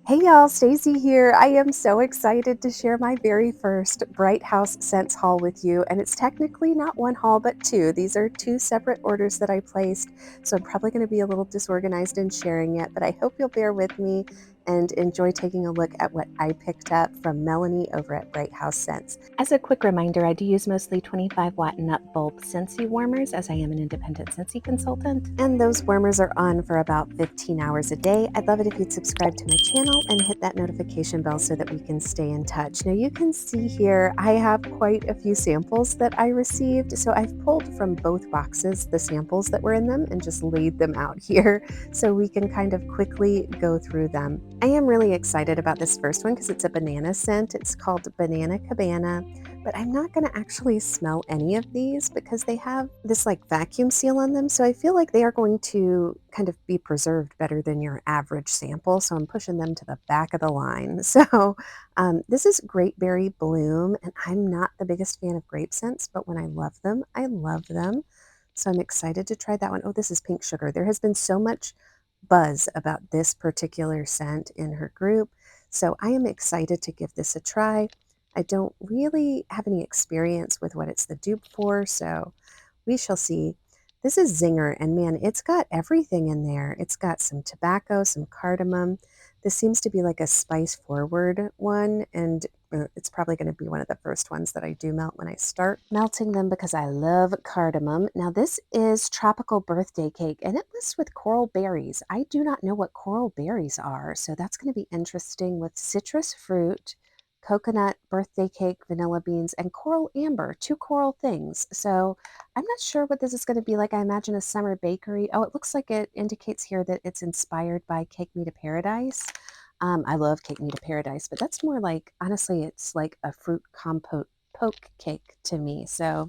Hey y'all, Stacy here. I am so excited to share my very first Bright House Scents haul with you. And it's technically not one haul, but two. These are two separate orders that I placed. So I'm probably going to be a little disorganized in sharing it, but I hope you'll bear with me and enjoy taking a look at what I picked up from Melanie over at Bright House Scents. As a quick reminder, I do use mostly 25-watt nut bulb Scentsy warmers as I am an independent Scentsy consultant. And those warmers are on for about 15 hours a day. I'd love it if you'd subscribe to my channel and hit that notification bell so that we can stay in touch. Now you can see here, I have quite a few samples that I received. So I've pulled from both boxes the samples that were in them and just laid them out here so we can kind of quickly go through them. I am really excited about this first one because it's a banana scent. It's called Banana Cabana, but I'm not going to actually smell any of these because they have this like vacuum seal on them. So I feel like they are going to kind of be preserved better than your average sample. So I'm pushing them to the back of the line. So this is Grape Berry Bloom, and I'm not the biggest fan of grape scents, but when I love them, I love them. So I'm excited to try that one. Oh, this is Pink Sugar. There has been so much buzz about this particular scent in her group. So I am excited to give this a try. I don't really have any experience with what it's the dupe for, so we shall see. This is Zinger, and man, it's got everything in there. It's got some tobacco, some cardamom. This seems to be like a spice forward one, and it's probably going to be one of the first ones that I do melt when I start melting them because I love cardamom. Now, this is Tropical Birthday Cake, and it lists with coral berries. I do not know what coral berries are, so that's going to be interesting with citrus fruit, coconut, birthday cake, vanilla beans, and coral amber, two coral things. So I'm not sure what this is going to be like. I imagine a summer bakery. Oh, it looks like it indicates here that it's inspired by Cake Me to Paradise. I love Cake Me to Paradise, but that's more like, honestly, it's like a fruit compote poke cake to me. So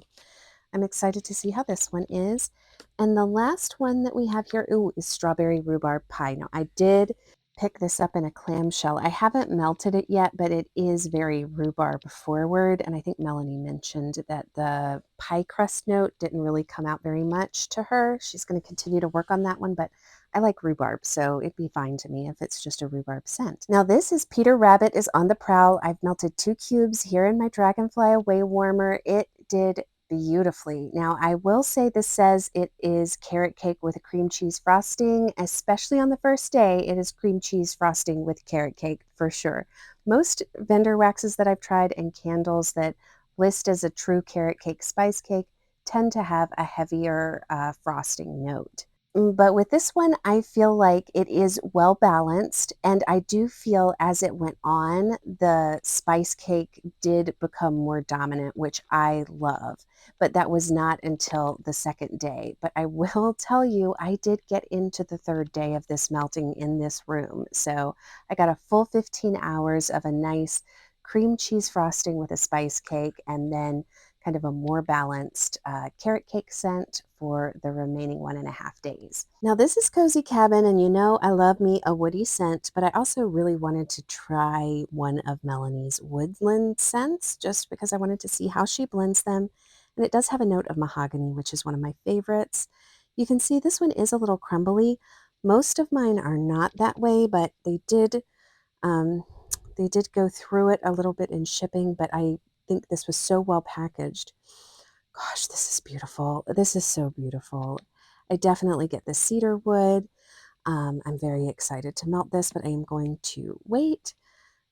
I'm excited to see how this one is. And the last one that we have here, ooh, is Strawberry Rhubarb Pie. Now, I did pick this up in a clamshell. I haven't melted it yet, but it is very rhubarb forward. And I think Melanie mentioned that the pie crust note didn't really come out very much to her. She's going to continue to work on that one, but I like rhubarb, so it'd be fine to me if it's just a rhubarb scent. Now, this is Peter Rabbit is on the Prowl. I've melted 2 cubes here in my Dragonfly Away warmer. It did beautifully. Now, I will say this says it is carrot cake with a cream cheese frosting, especially on the first day. It is cream cheese frosting with carrot cake for sure. Most vendor waxes that I've tried and candles that list as a true carrot cake spice cake tend to have a heavier frosting note. But with this one, I feel like it is well balanced. And I do feel as it went on, the spice cake did become more dominant, which I love. But that was not until the second day. But I will tell you, I did get into the third day of this melting in this room. So I got a full 15 hours of a nice cream cheese frosting with a spice cake, and then kind of a more balanced carrot cake scent for the remaining 1.5 days. Now, this is Cozy Cabin, and you know I love me a woody scent, but I also really wanted to try one of Melanie's woodland scents just because I wanted to see how she blends them. And it does have a note of mahogany, which is one of my favorites. You can see this one is a little crumbly. Most of mine are not that way, but um, they did go through it a little bit in shipping, but I think this was so well packaged. Gosh, this is beautiful. This is so beautiful. I definitely get the cedar wood. I'm very excited to melt this, but I am going to wait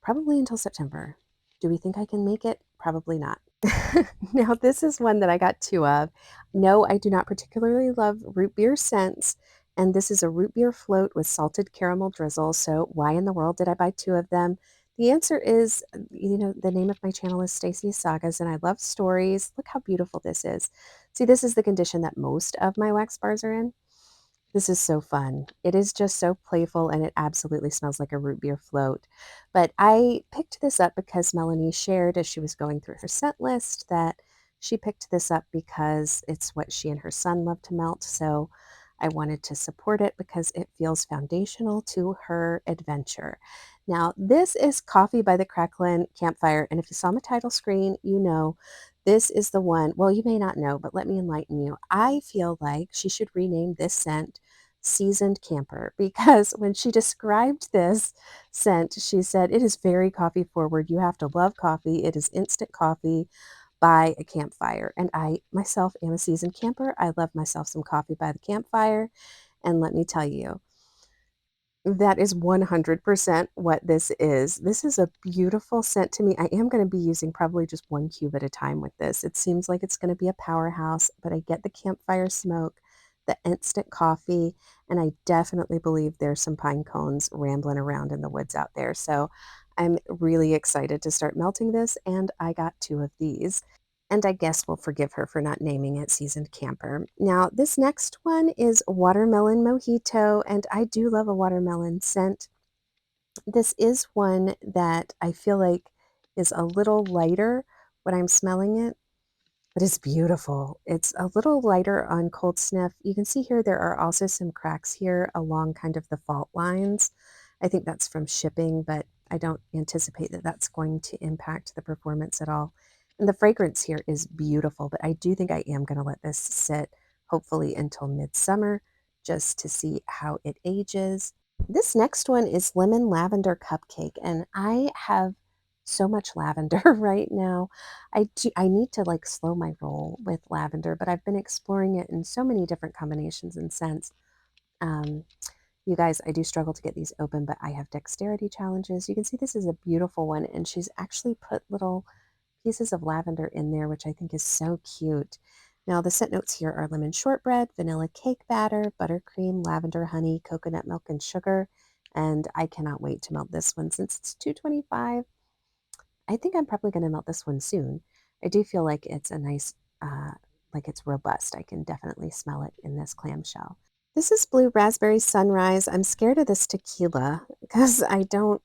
probably until September. Do we think I can make it? Probably not. Now, this is one that I got two of. No, I do not particularly love root beer scents. And this is a root beer float with salted caramel drizzle. So why in the world did I buy two of them? The answer is, the name of my channel is Stacy's Sagas, and I love stories. Look how beautiful this is. See, this is the condition that most of my wax bars are in. This is so fun. It is just so playful, and it absolutely smells like a root beer float. But I picked this up because Melanie shared as she was going through her scent list that she picked this up because it's what she and her son love to melt. So I wanted to support it because it feels foundational to her adventure. Now, this is Coffee by the Cracklin Campfire. And if you saw my title screen, you know this is the one. Well, you may not know, but let me enlighten you. I feel like she should rename this scent Seasoned Camper because when she described this scent, she said, "It is very coffee forward. You have to love coffee. It is instant coffee by a campfire." And I myself am a seasoned camper. I love myself some coffee by the campfire. And let me tell you, that is 100% what this is. This is a beautiful scent to me. I am going to be using probably just one cube at a time with this. It seems like it's going to be a powerhouse, but I get the campfire smoke, the instant coffee, and I definitely believe there's some pine cones rambling around in the woods out there. So I'm really excited to start melting this, and I got two of these. And I guess we'll forgive her for not naming it Seasoned Camper. Now, this next one is Watermelon Mojito, and I do love a watermelon scent. This is one that I feel like is a little lighter when I'm smelling it, but it's beautiful. It's a little lighter on cold sniff. You can see here there are also some cracks here along kind of the fault lines. I think that's from shipping, but I don't anticipate that that's going to impact the performance at all. And the fragrance here is beautiful, but I do think I am going to let this sit hopefully until midsummer just to see how it ages. This next one is Lemon Lavender Cupcake, and I have so much lavender right now. I need to like slow my roll with lavender, but I've been exploring it in so many different combinations and scents. Um, you guys, I do struggle to get these open, but I have dexterity challenges. You can see this is a beautiful one, and she's actually put little pieces of lavender in there, which I think is so cute. Now, the scent notes here are lemon shortbread, vanilla cake batter, buttercream, lavender, honey, coconut milk, and sugar. And I cannot wait to melt this one since it's 225. I think I'm probably going to melt this one soon. I do feel like it's a nice, like it's robust. I can definitely smell it in this clamshell. This is Blue Raspberry Sunrise. I'm scared of this tequila because I don't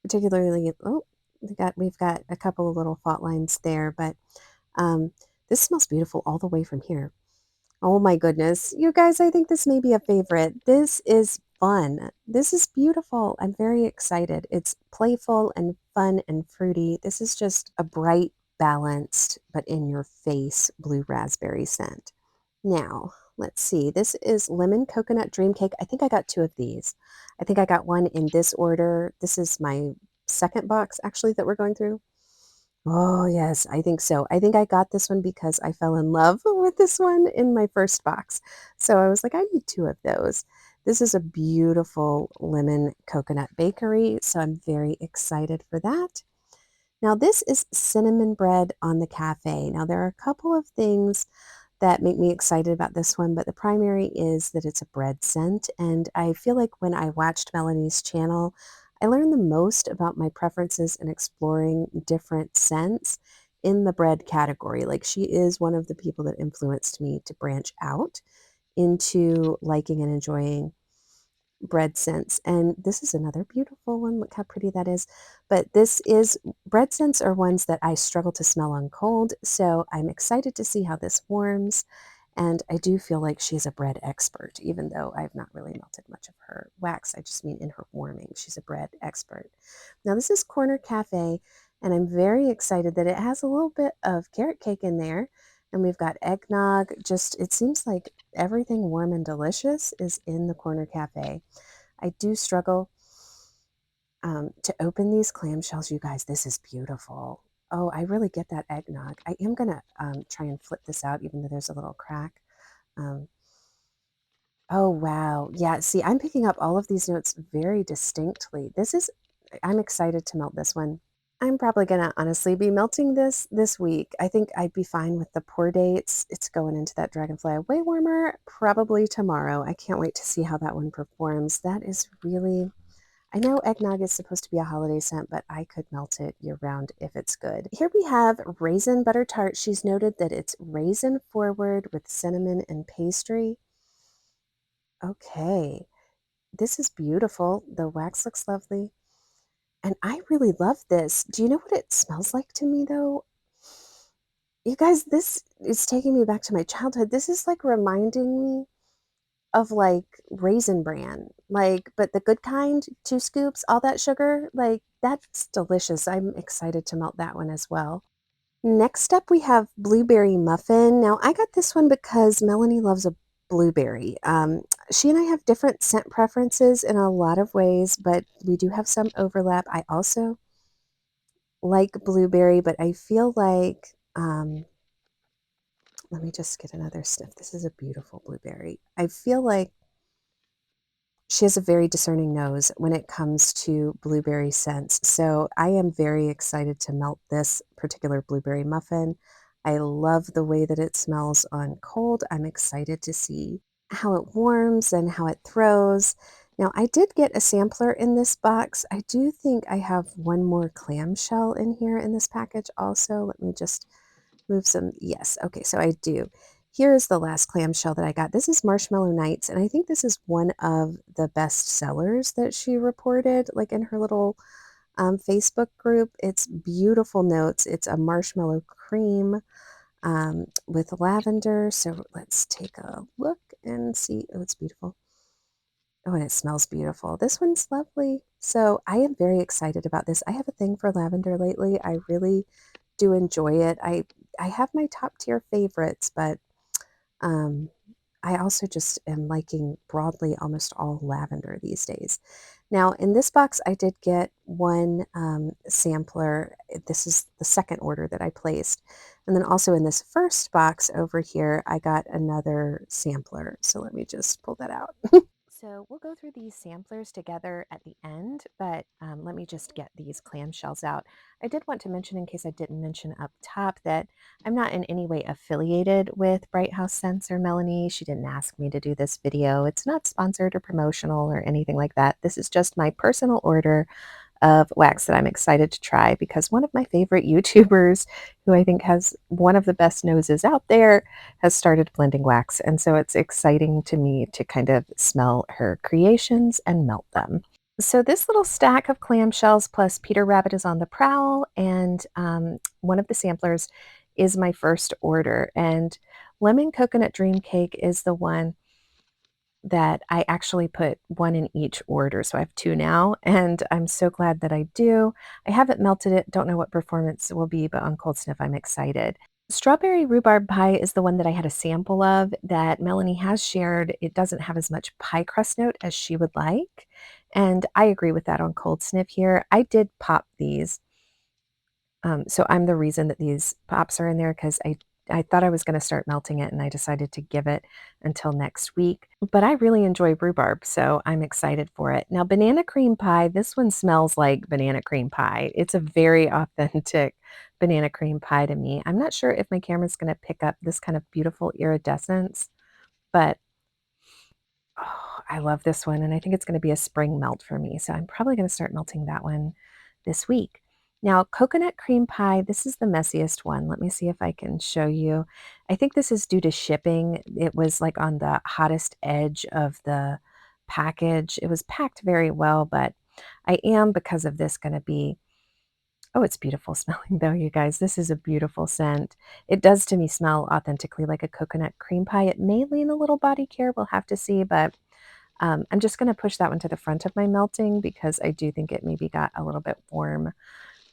particularly, oh, we've got a couple of little fault lines there, but um, this smells beautiful all the way from here. Oh my goodness. You guys, I think this may be a favorite. This is fun. This is beautiful. I'm very excited. It's playful and fun and fruity. This is just a bright, balanced, but in your face blue raspberry scent. Now, let's see. This is Lemon Coconut Dream Cake. I think I got two of these. I think I got one in this order. This is my second box actually that we're going through. Oh, yes, I think so. I think I got this one because I fell in love with this one in my first box. So I was like, I need two of those. This is a beautiful lemon coconut bakery, so I'm very excited for that. Now, this is cinnamon bread on the cafe. Now, there are a couple of things that make me excited about this one, but the primary is that it's a bread scent. And I feel like when I watched Melanie's channel, I learned the most about my preferences in exploring different scents in the bread category. Like she is one of the people that influenced me to branch out into liking and enjoying bread scents. And this is another beautiful one. Look how pretty that is. But this is, bread scents are ones that I struggle to smell on cold. So I'm excited to see how this warms. And I do feel like she's a bread expert, even though I've not really melted much of her wax. I just mean in her warming. She's a bread expert. Now this is Corner Cafe, and I'm very excited that it has a little bit of carrot cake in there. And we've got eggnog. Just, it seems like everything warm and delicious is in the Corner Cafe. I do struggle to open these clamshells, you guys. This is beautiful. Oh, I really get that eggnog. I am going to try and flip this out, even though there's a little crack. Um, oh, wow. Yeah, see, I'm picking up all of these notes very distinctly. I'm excited to melt this one. I'm probably going to honestly be melting this week. I think I'd be fine with the pour dates. It's going into that Dragonfly Way Warmer probably tomorrow. I can't wait to see how that one performs. That is really, I know eggnog is supposed to be a holiday scent, but I could melt it year round if it's good. Here we have Raisin Butter Tart. She's noted that it's raisin forward with cinnamon and pastry. Okay, this is beautiful. The wax looks lovely. And I really love this. Do you know what it smells like to me though? You guys, this is taking me back to my childhood. This is like reminding me of like Raisin Bran, like, but the good kind, 2 scoops, all that sugar, like that's delicious. I'm excited to melt that one as well. Next up, we have Blueberry Muffin. Now, I got this one because Melanie loves a blueberry. She and I have different scent preferences in a lot of ways, but we do have some overlap. I also like blueberry, but I feel like, let me just get another sniff. This is a beautiful blueberry. I feel like she has a very discerning nose when it comes to blueberry scents. So I am very excited to melt this particular blueberry muffin. I love the way that it smells on cold. I'm excited to see how it warms and how it throws. Now, I did get a sampler in this box. I do think I have one more clamshell in here in this package also. Let me just move some. Yes, okay, so I do. Here is the last clamshell that I got. This is Marshmallow Nights, and I think this is one of the best sellers that she reported, like in her little Facebook group. It's beautiful notes. It's a marshmallow cream with lavender. So let's take a look and see. Oh, it's beautiful. Oh, and it smells beautiful. This one's lovely. So I am very excited about this. I have a thing for lavender lately. I really do enjoy it. I have my top tier favorites, but um, I also just am liking broadly almost all lavender these days. Now, in this box, I did get one sampler. This is the second order that I placed. And then also in this first box over here, I got another sampler. So let me just pull that out. So we'll go through these samplers together at the end, but let me just get these clamshells out. I did want to mention, in case I didn't mention up top, that I'm not in any way affiliated with Bright House Scents or Melanie. She didn't ask me to do this video. It's not sponsored or promotional or anything like that. This is just my personal order of wax that I'm excited to try because one of my favorite YouTubers, who I think has one of the best noses out there, has started blending wax. And so it's exciting to me to kind of smell her creations and melt them. So this little stack of clamshells plus Peter Rabbit is on the prowl, and one of the samplers is my first order. And Lemon Coconut Dream Cake is the one that I actually put one in each order. So I have two now, and I'm so glad that I do. I haven't melted it, don't know what performance it will be, but on Cold Sniff, I'm excited. Strawberry rhubarb pie is the one that I had a sample of that Melanie has shared. It doesn't have as much pie crust note as she would like. And I agree with that on Cold Sniff here. I did pop these. So I'm the reason that these pops are in there because I thought I was going to start melting it and I decided to give it until next week. But I really enjoy rhubarb, so I'm excited for it. Now, banana cream pie, this one smells like banana cream pie. It's a very authentic banana cream pie to me. I'm not sure if my camera's going to pick up this kind of beautiful iridescence, but oh, I love this one, and I think it's going to be a spring melt for me. So I'm probably going to start melting that one this week. Now, coconut cream pie, this is the messiest one. Let me see if I can show you. I think this is due to shipping. It was like on the hottest edge of the package. It was packed very well, but I am, because of this, going to be, oh, it's beautiful smelling though, you guys. This is a beautiful scent. It does to me smell authentically like a coconut cream pie. It may lean a little body care. We'll have to see, but I'm just going to push that one to the front of my melting because I do think it maybe got a little bit warm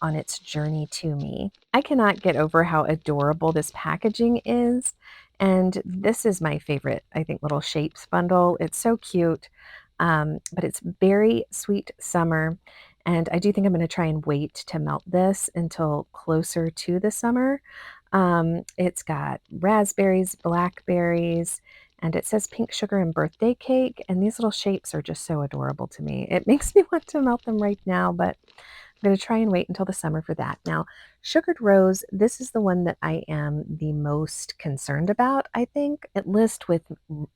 on its journey to me. I cannot get over how adorable this packaging is. And this is my favorite, I think, little shapes bundle. It's so cute, but it's very sweet summer. And I do think I'm going to try and wait to melt this until closer to the summer. It's got raspberries, blackberries, and it says pink sugar and birthday cake. And these little shapes are just so adorable to me. It makes me want to melt them right now, but I'm going to try and wait until the summer for that. Now, sugared rose, this is the one that I am the most concerned about, I think. It lists with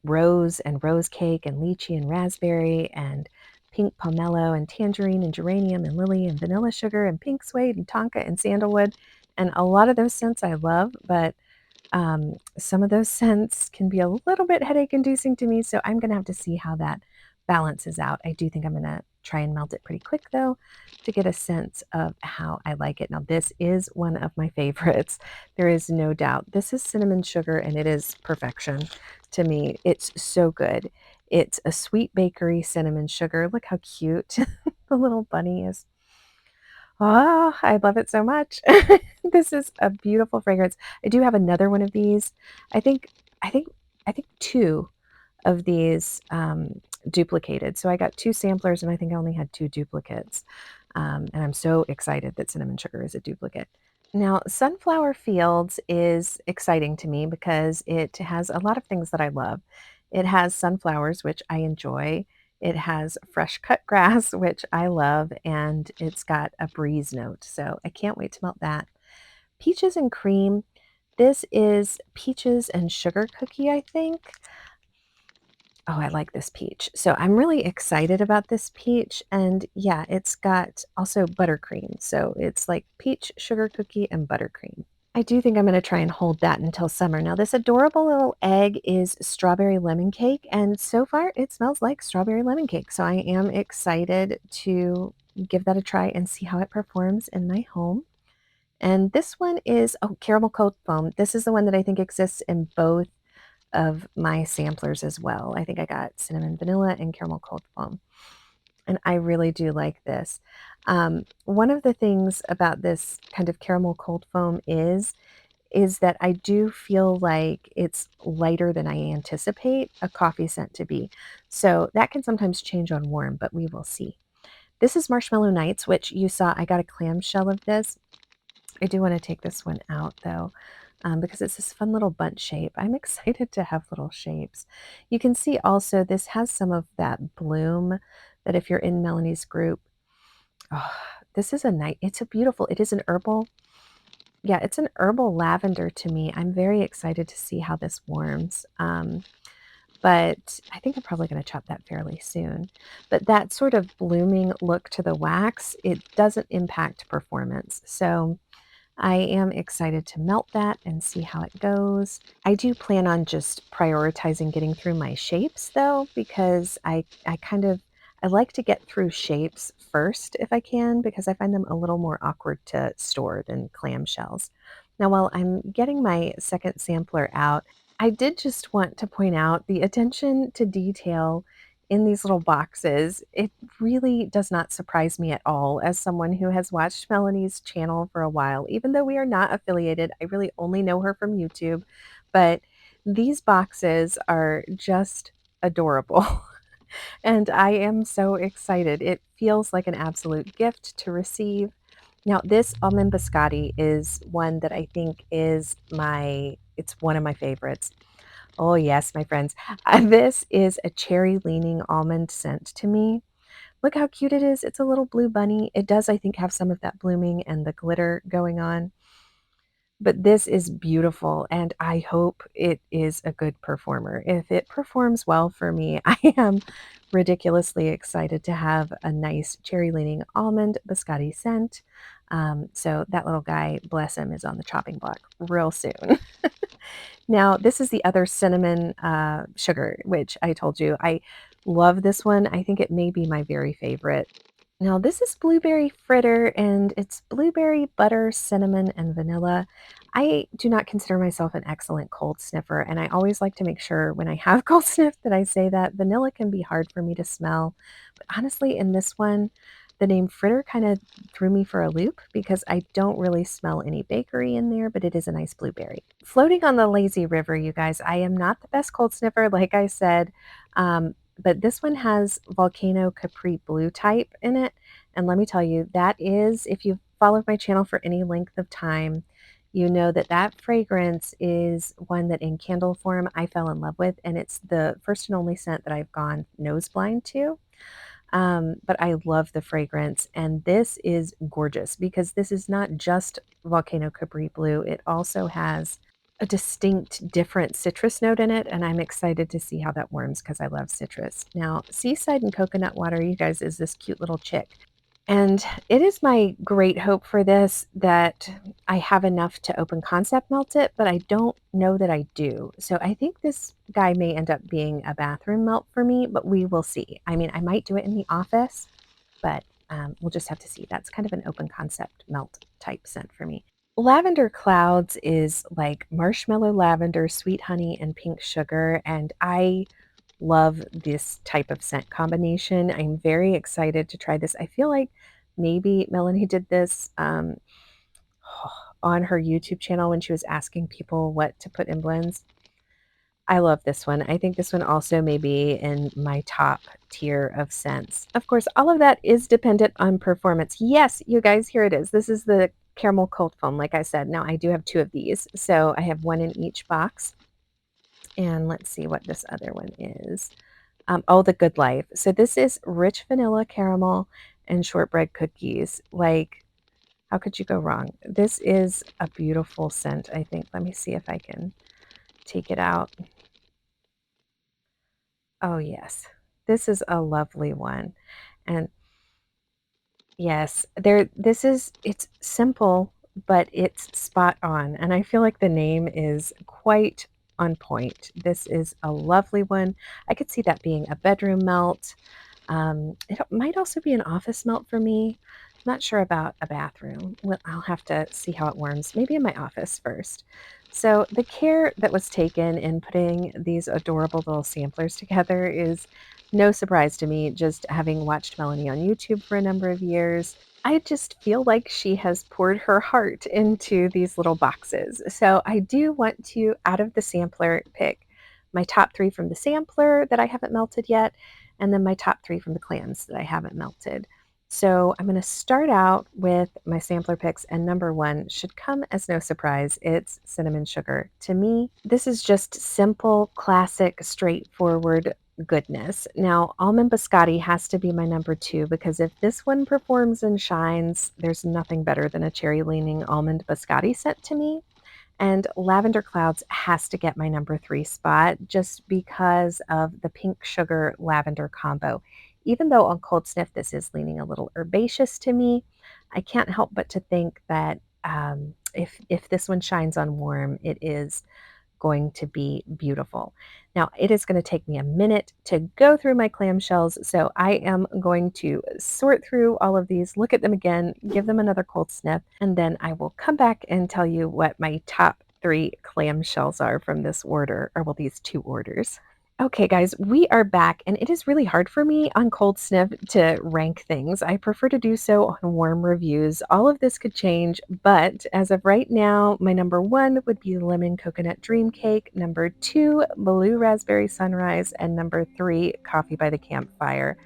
rose and rose cake and lychee and raspberry and pink pomelo and tangerine and geranium and lily and vanilla sugar and pink suede and tonka and sandalwood. And a lot of those scents I love, but some of those scents can be a little bit headache inducing to me, so I'm going to have to see how that balances out. I do think I'm going to try and melt it pretty quick though to get a sense of how I like it. Now, this is one of my favorites. There is no doubt. This is cinnamon sugar and it is perfection to me. It's so good. It's a sweet bakery cinnamon sugar. Look how cute the little bunny is. Oh, I love it so much. This is a beautiful fragrance. I do have another one of these. I think I think I think 2. of these duplicated. So I got 2 samplers, and I think I only had 2 duplicates. And I'm so excited that cinnamon sugar is a duplicate. Now, Sunflower Fields is exciting to me because it has a lot of things that I love. It has sunflowers, which I enjoy. It has fresh cut grass, which I love, and it's got a breeze note. So I can't wait to melt that. Peaches and cream. This is peaches and sugar cookie, I think. Oh, I like this peach. So I'm really excited about this peach. And yeah, it's got also buttercream. So it's like peach, sugar cookie, and buttercream. I do think I'm going to try and hold that until summer. Now, this adorable little egg is strawberry lemon cake. And so far, it smells like strawberry lemon cake. So I am excited to give that a try and see how it performs in my home. And this one is, oh, caramel cold foam. This is the one that I think exists in both of my samplers as well. I think I got cinnamon vanilla and caramel cold foam. And I really do like this. One of the things about this kind of caramel cold foam is that I do feel like it's lighter than I anticipate a coffee scent to be. So that can sometimes change on warm, but we will see. This is Marshmallow Nights, which you saw I got a clamshell of this. I do want to take this one out though, because it's this fun little bunch shape. I'm excited to have little shapes. You can see also this has some of that bloom that if you're in Melanie's group, oh, this is a night. It's a beautiful, it is an herbal. Yeah, it's an herbal lavender to me. I'm very excited to see how this warms. But I think I'm probably going to chop that fairly soon. But that sort of blooming look to the wax, it doesn't impact performance. So I am excited to melt that and see how it goes. I do plan on just prioritizing getting through my shapes though, because I like to get through shapes first if I can, because I find them a little more awkward to store than clamshells. Now, while I'm getting my second sampler out, I did just want to point out the attention to detail in these little boxes. It really does not surprise me at all as someone who has watched Melanie's channel for a while. Even though we are not affiliated, I really only know her from YouTube. But these boxes are just adorable. And I am so excited. It feels like an absolute gift to receive. Now, this almond biscotti is one that I think is it's one of my favorites. Oh, yes, my friends. This is a cherry leaning almond scent to me. Look how cute it is. It's a little blue bunny. It does, I think, have some of that blooming and the glitter going on. But this is beautiful, and I hope it is a good performer. If it performs well for me, I am ridiculously excited to have a nice cherry leaning almond biscotti scent. So that little guy, bless him, is on the chopping block real soon. Now, this is the other cinnamon sugar, which I told you I love this one. I think it may be my very favorite. Now, this is blueberry fritter, and it's blueberry, butter, cinnamon, and vanilla. I do not consider myself an excellent cold sniffer, and I always like to make sure when I have cold sniff that I say that. Vanilla can be hard for me to smell, but honestly, in this one, the name fritter kind of threw me for a loop because I don't really smell any bakery in there, but it is a nice blueberry. Floating on the lazy river, you guys, I am not the best cold sniffer, like I said. But this one has Volcano Capri Blue type in it. And let me tell you, that is, if you've followed my channel for any length of time, you know that that fragrance is one that in candle form I fell in love with. And it's the first and only scent that I've gone nose blind to. But I love the fragrance. And this is gorgeous because this is not just Volcano Capri Blue, it also has a distinct different citrus note in it, and I'm excited to see how that warms because I love citrus. Now, Seaside and Coconut Water, you guys, is this cute little chick. And it is my great hope for this that I have enough to open concept melt it, but I don't know that I do. So I think this guy may end up being a bathroom melt for me, but we will see. I mean, I might do it in the office, but we'll just have to see. That's kind of an open concept melt type scent for me. Lavender Clouds is like marshmallow lavender, sweet honey, and pink sugar. And I love this type of scent combination. I'm very excited to try this. I feel like maybe Melanie did this on her YouTube channel when she was asking people what to put in blends. I love this one. I think this one also may be in my top tier of scents. Of course, all of that is dependent on performance. Yes, you guys, here it is. This is the caramel cold foam, like I said. Now, I do have 2 of these, so I have 1 in each box. And let's see what this other one is. Oh, the Good Life. So this is rich vanilla caramel and shortbread cookies. Like, how could you go wrong? This is a beautiful scent, I think. Let me see if I can take it out. Oh, yes. This is a lovely one. And yes, it's simple, but it's spot on. And I feel like the name is quite on point. This is a lovely one. I could see that being a bedroom melt. It might also be an office melt for me. Not sure about a bathroom. Well, I'll have to see how it warms. Maybe in my office first. So, the care that was taken in putting these adorable little samplers together is no surprise to me, just having watched Melanie on YouTube for a number of years. I just feel like she has poured her heart into these little boxes. So, I do want to, out of the sampler, pick my top 3 from the sampler that I haven't melted yet, and then my top 3 from the clams that I haven't melted. So I'm going to start out with my sampler picks, and number 1 should come as no surprise. It's cinnamon sugar. To me, this is just simple, classic, straightforward goodness. Now, almond biscotti has to be my number 2 because if this one performs and shines, there's nothing better than a cherry leaning almond biscotti scent to me. And Lavender Clouds has to get my number 3 spot just because of the pink sugar lavender combo. Even though on cold sniff this is leaning a little herbaceous to me, I can't help but to think that if this one shines on warm, it is going to be beautiful. Now, it is going to take me a minute to go through my clamshells, so I am going to sort through all of these, look at them again, give them another cold sniff, and then I will come back and tell you what my top 3 clamshells are from this order, or well, these 2 orders. Okay, guys, we are back, and it is really hard for me on Cold Sniff to rank things. I prefer to do so on warm reviews. All of this could change, but as of right now, my number 1 would be Lemon Coconut Dream Cake, number 2, Blue Raspberry Sunrise, and number 3, Coffee by the Campfire.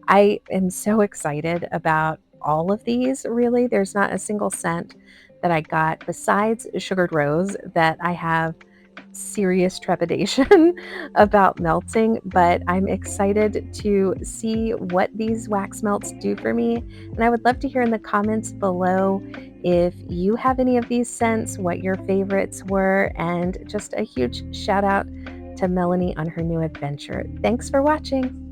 I am so excited about all of these, really. There's not a single scent that I got besides Sugared Rose that I have serious trepidation about melting, but I'm excited to see what these wax melts do for me. And I would love to hear in the comments below if you have any of these scents, what your favorites were, and just a huge shout out to Melanie on her new adventure. Thanks for watching.